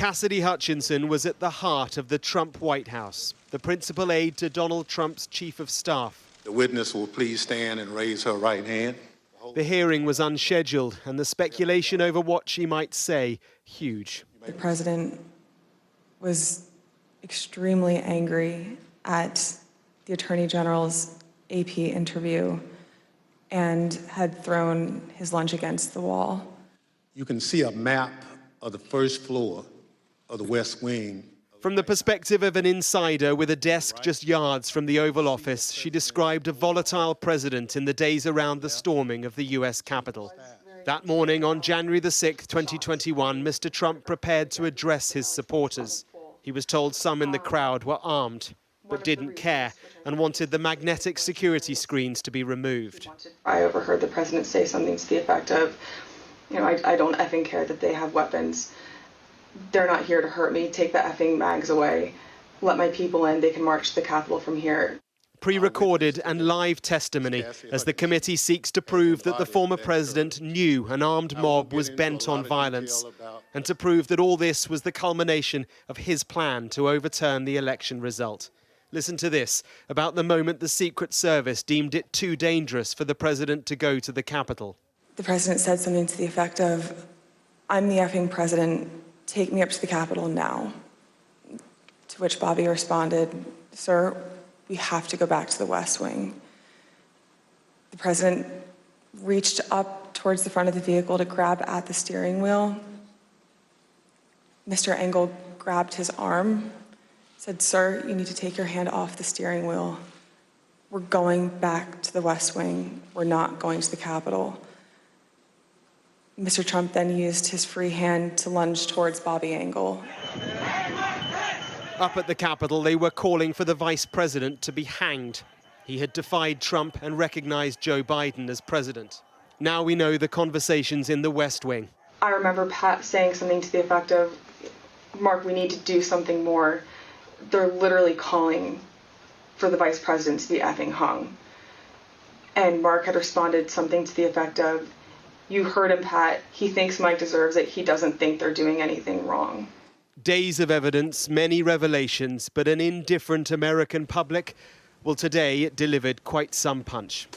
Cassidy Hutchinson was at the heart of the Trump White House, the principal aide to Donald Trump's chief of staff. The witness will please stand and raise her right hand. The hearing was unscheduled, and the speculation over what she might say, huge. The president was extremely angry at the Attorney General's AP interview and had thrown his lunch against the wall. You can see a map of the first floor of the West Wing. From the perspective of an insider with a desk just yards from the Oval Office, she described a volatile president in the days around the storming of the US Capitol. That morning, on January the 6th, 2021, Mr. Trump prepared to address his supporters. He was told some in the crowd were armed, but didn't care and wanted the magnetic security screens to be removed. I overheard the president say something to the effect of, I don't effing care that they have weapons. They're not here to hurt me. Take the effing mags away. Let my people in. They can march to the Capitol from here. Pre-recorded and live testimony as the committee seeks to prove that the former president knew an armed mob was bent on violence and to prove that all this was the culmination of his plan to overturn the election result. Listen to this about the moment the Secret Service deemed it too dangerous for the president to go to the Capitol. The president said something to the effect of, "I'm the effing president, take me up to the Capitol now." To which Bobby responded, "Sir, we have to go back to the West Wing." The president reached up towards the front of the vehicle to grab at the steering wheel. Mr. Engel grabbed his arm, said, "Sir, you need to take your hand off the steering wheel. We're going back to the West Wing. We're not going to the Capitol." Mr. Trump then used his free hand to lunge towards Bobby Engel. Up at the Capitol, they were calling for the vice president to be hanged. He had defied Trump and recognized Joe Biden as president. Now we know the conversations in the West Wing. I remember Pat saying something to the effect of, "Mark, we need to do something more. They're literally calling for the vice president to be effing hung." And Mark had responded something to the effect of, "You heard him, Pat. He thinks Mike deserves it. He doesn't think they're doing anything wrong." Days of evidence, many revelations, but an indifferent American public, well, today it delivered quite some punch.